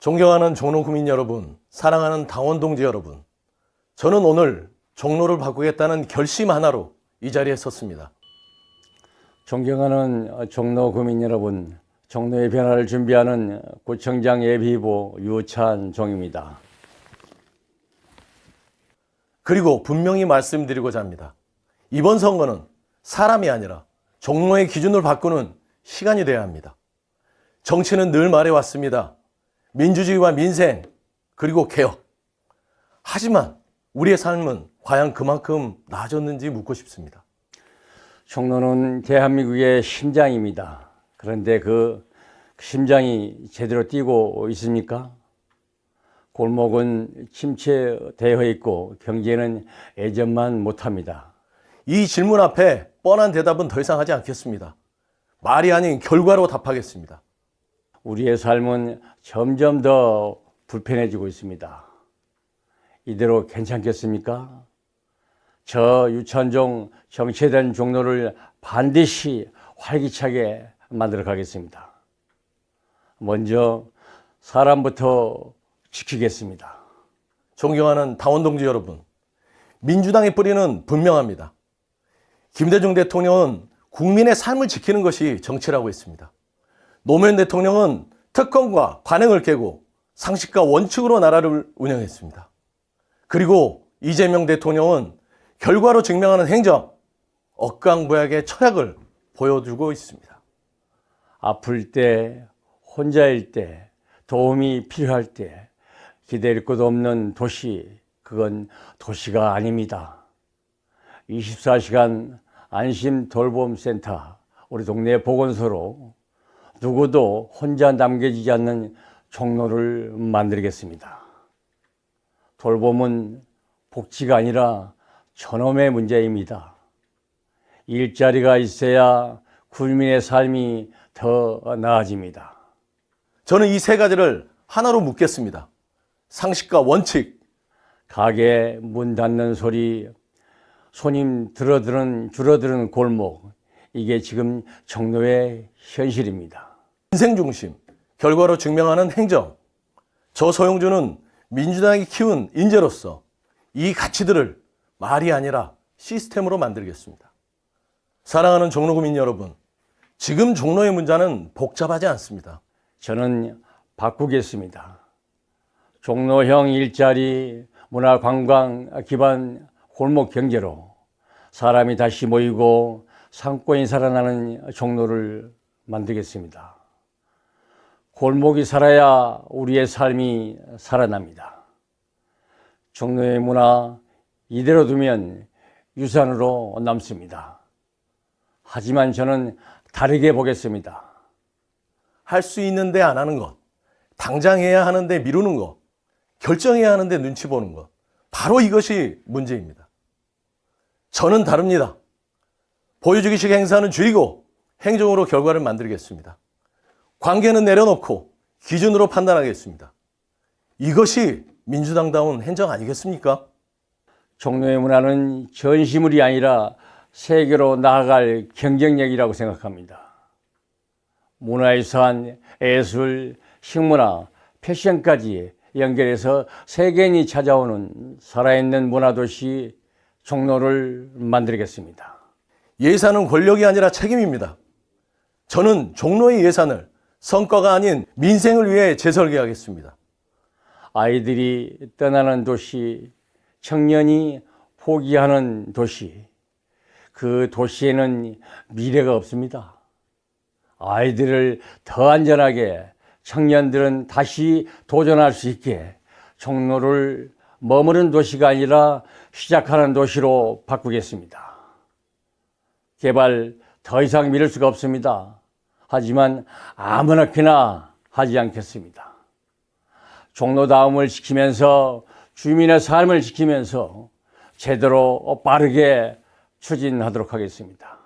존경하는 종로 구민 여러분, 사랑하는 당원 동지 여러분, 저는 오늘 종로를 바꾸겠다는 결심 하나로 이 자리에 섰습니다. 존경하는 종로 구민 여러분, 종로의 변화를 준비하는 구청장 예비후보 유찬종입니다. 그리고 분명히 말씀드리고자 합니다. 이번 선거는 사람이 아니라 종로의 기준을 바꾸는 시간이 돼야 합니다. 정치는 늘 말해왔습니다. 민주주의와 민생, 그리고 개혁. 하지만 우리의 삶은 과연 그만큼 나아졌는지 묻고 싶습니다. 종로는 대한민국의 심장입니다. 그런데 그 심장이 제대로 뛰고 있습니까? 골목은 침체되어 있고 경제는 예전만 못합니다. 이 질문 앞에 뻔한 대답은 더 이상 하지 않겠습니다. 말이 아닌 결과로 답하겠습니다. 우리의 삶은 점점 더 불편해지고 있습니다. 이대로 괜찮겠습니까? 저 유찬종 정체된 종로를 반드시 활기차게 만들어 가겠습니다. 먼저 사람부터 지키겠습니다. 존경하는 당원 동지 여러분, 민주당의 뿌리는 분명합니다. 김대중 대통령은 국민의 삶을 지키는 것이 정치라고 했습니다. 노무현 대통령은 특권과 관행을 깨고 상식과 원칙으로 나라를 운영했습니다. 그리고 이재명 대통령은 결과로 증명하는 행정, 억강부약의 철학을 보여주고 있습니다. 아플 때, 혼자일 때, 도움이 필요할 때 기댈 곳 없는 도시, 그건 도시가 아닙니다. 24시간 안심 돌봄센터, 우리 동네 보건소로 누구도 혼자 남겨지지 않는 종로를 만들겠습니다. 돌봄은 복지가 아니라 존엄의 문제입니다. 일자리가 있어야 국민의 삶이 더 나아집니다. 저는 이 세 가지를 하나로 묶겠습니다. 상식과 원칙. 가게 문 닫는 소리, 손님 줄어드는 골목, 이게 지금 종로의 현실입니다. 민생 중심, 결과로 증명하는 행정. 저 서영주는 민주당이 키운 인재로서 이 가치들을 말이 아니라 시스템으로 만들겠습니다. 사랑하는 종로 구민 여러분, 지금 종로의 문제는 복잡하지 않습니다. 저는 바꾸겠습니다. 종로형 일자리, 문화관광 기반 골목 경제로 사람이 다시 모이고 상권이 살아나는 종로를 만들겠습니다. 골목이 살아야 우리의 삶이 살아납니다. 종로의 문화 이대로 두면 유산으로 남습니다. 하지만 저는 다르게 보겠습니다. 할 수 있는데 안 하는 것, 당장 해야 하는데 미루는 것, 결정해야 하는데 눈치 보는 것, 바로 이것이 문제입니다. 저는 다릅니다. 보여주기식 행사는 줄이고 행정으로 결과를 만들겠습니다. 관계는 내려놓고 기준으로 판단하겠습니다. 이것이 민주당다운 행정 아니겠습니까? 종로의 문화는 전시물이 아니라 세계로 나아갈 경쟁력이라고 생각합니다. 문화유산, 예술, 식문화, 패션까지 연결해서 세계인이 찾아오는 살아있는 문화도시 종로를 만들겠습니다. 예산은 권력이 아니라 책임입니다. 저는 종로의 예산을 성과가 아닌 민생을 위해 재설계하겠습니다. 아이들이 떠나는 도시, 청년이 포기하는 도시, 그 도시에는 미래가 없습니다. 아이들을 더 안전하게, 청년들은 다시 도전할 수 있게 종로를 머무는 도시가 아니라 시작하는 도시로 바꾸겠습니다. 개발 더 이상 미룰 수가 없습니다. 하지만 아무렇게나 하지 않겠습니다. 종로다움을 지키면서 주민의 삶을 지키면서 제대로 빠르게 추진하도록 하겠습니다.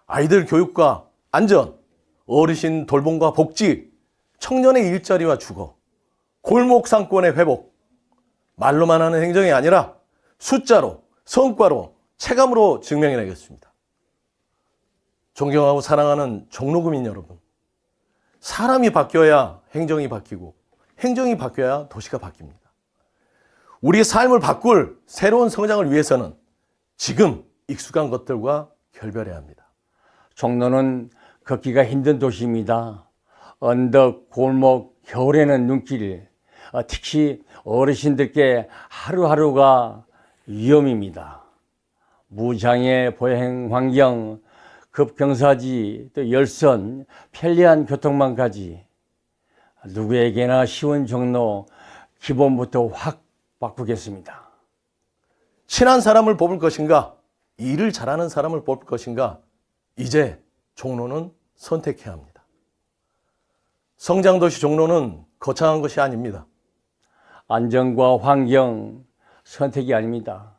아이들 교육과 안전, 어르신 돌봄과 복지, 청년의 일자리와 주거, 골목 상권의 회복, 말로만 하는 행정이 아니라 숫자로, 성과로, 체감으로 증명해내겠습니다. 존경하고 사랑하는 종로구민 여러분, 사람이 바뀌어야 행정이 바뀌고 행정이 바뀌어야 도시가 바뀝니다. 우리의 삶을 바꿀 새로운 성장을 위해서는 지금 익숙한 것들과 결별해야 합니다. 종로는 걷기가 힘든 도시입니다. 언덕, 골목, 겨울에는 눈길, 특히 어르신들께 하루하루가 위험입니다. 무장애 보행 환경, 급경사지, 또 열선, 편리한 교통망까지 누구에게나 쉬운 종로 기본부터 확 바꾸겠습니다. 친한 사람을 뽑을 것인가? 일을 잘하는 사람을 뽑을 것인가? 이제 종로는 선택해야 합니다. 성장도시 종로는 거창한 것이 아닙니다. 안전과 환경 선택이 아닙니다.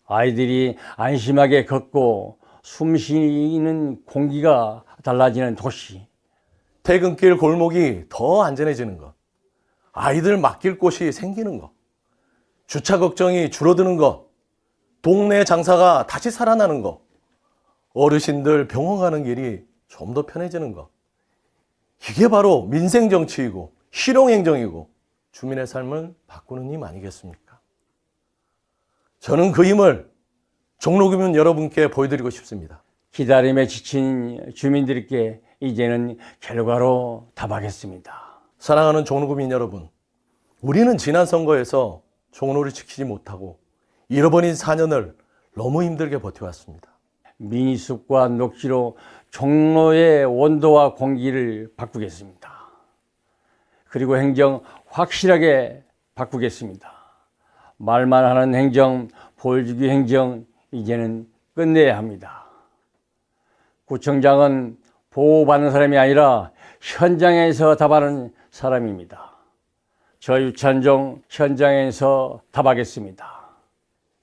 아이들이 안심하게 걷고 숨 쉬는 공기가 달라지는 도시. 퇴근길 골목이 더 안전해지는 것. 아이들 맡길 곳이 생기는 것. 주차 걱정이 줄어드는 것. 동네 장사가 다시 살아나는 것. 어르신들 병원 가는 길이 좀 더 편해지는 것. 이게 바로 민생정치이고 실용행정이고 주민의 삶을 바꾸는 힘 아니겠습니까? 저는 그 힘을 종로구민 여러분께 보여드리고 싶습니다. 기다림에 지친 주민들께 이제는 결과로 답하겠습니다. 사랑하는 종로구민 여러분, 우리는 지난 선거에서 종로를 지키지 못하고 잃어버린 4년을 너무 힘들게 버텨왔습니다. 미니숲과 녹지로 종로의 온도와 공기를 바꾸겠습니다. 그리고 행정 확실하게 바꾸겠습니다. 말만 하는 행정, 보여주기 행정 이제는 끝내야 합니다. 구청장은 보호받는 사람이 아니라 현장에서 답하는 사람입니다. 저 유찬종 현장에서 답하겠습니다.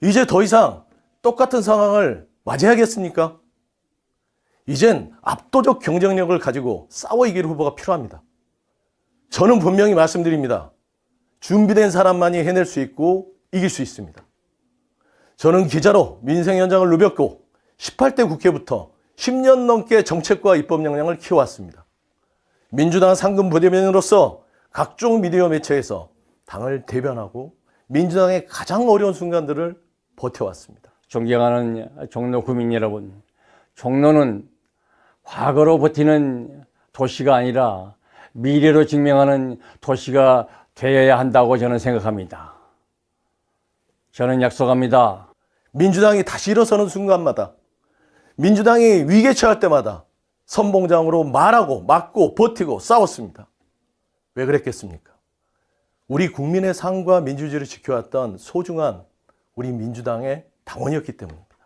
이제 더 이상 똑같은 상황을 맞이하겠습니까? 이젠 압도적 경쟁력을 가지고 싸워 이길 후보가 필요합니다. 저는 분명히 말씀드립니다. 준비된 사람만이 해낼 수 있고 이길 수 있습니다. 저는 기자로 민생 현장을 누볐고 18대 국회부터 10년 넘게 정책과 입법 역량을 키워왔습니다. 민주당 상근 부대변인으로서 각종 미디어 매체에서 당을 대변하고 민주당의 가장 어려운 순간들을 버텨왔습니다. 존경하는 종로 구민 여러분, 종로는 과거로 버티는 도시가 아니라 미래로 증명하는 도시가 되어야 한다고 저는 생각합니다. 저는 약속합니다. 민주당이 다시 일어서는 순간마다, 민주당이 위기에 처할 때마다 선봉장으로 말하고 막고 버티고 싸웠습니다. 왜 그랬겠습니까? 우리 국민의 삶과 민주주의를 지켜왔던 소중한 우리 민주당의 당원이었기 때문입니다.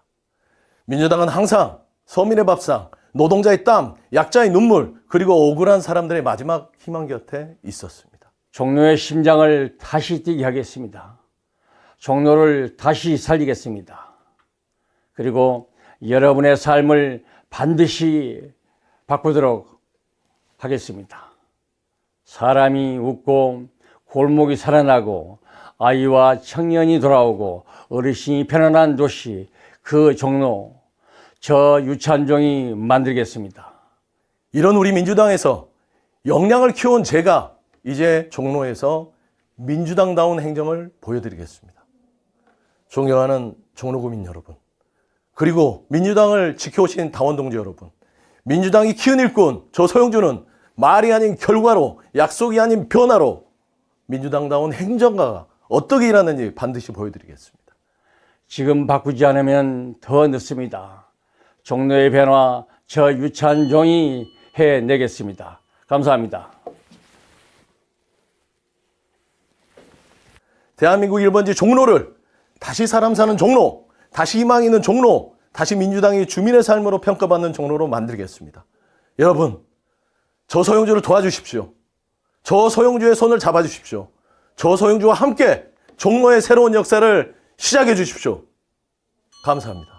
민주당은 항상 서민의 밥상, 노동자의 땀, 약자의 눈물, 그리고 억울한 사람들의 마지막 희망 곁에 있었습니다. 종로의 심장을 다시 뛰게 하겠습니다. 종로를 다시 살리겠습니다. 그리고 여러분의 삶을 반드시 바꾸도록 하겠습니다. 사람이 웃고 골목이 살아나고 아이와 청년이 돌아오고 어르신이 편안한 도시, 그 종로, 저 유찬종이 만들겠습니다. 이런 우리 민주당에서 역량을 키운 제가 이제 종로에서 민주당다운 행정을 보여드리겠습니다. 존경하는 종로구민 여러분, 그리고 민주당을 지켜오신 당원동지 여러분, 민주당이 키운 일꾼 저 서영주는 말이 아닌 결과로, 약속이 아닌 변화로 민주당다운 행정가가 어떻게 일하는지 반드시 보여드리겠습니다. 지금 바꾸지 않으면 더 늦습니다. 종로의 변화 저 유찬종이 해내겠습니다. 감사합니다. 대한민국 1번지 종로를 다시 사람 사는 종로, 다시 희망 있는 종로, 다시 민주당이 주민의 삶으로 평가받는 종로로 만들겠습니다. 여러분, 저 서영주를 도와주십시오. 저 서영주의 손을 잡아주십시오. 저 서영주와 함께 종로의 새로운 역사를 시작해 주십시오. 감사합니다.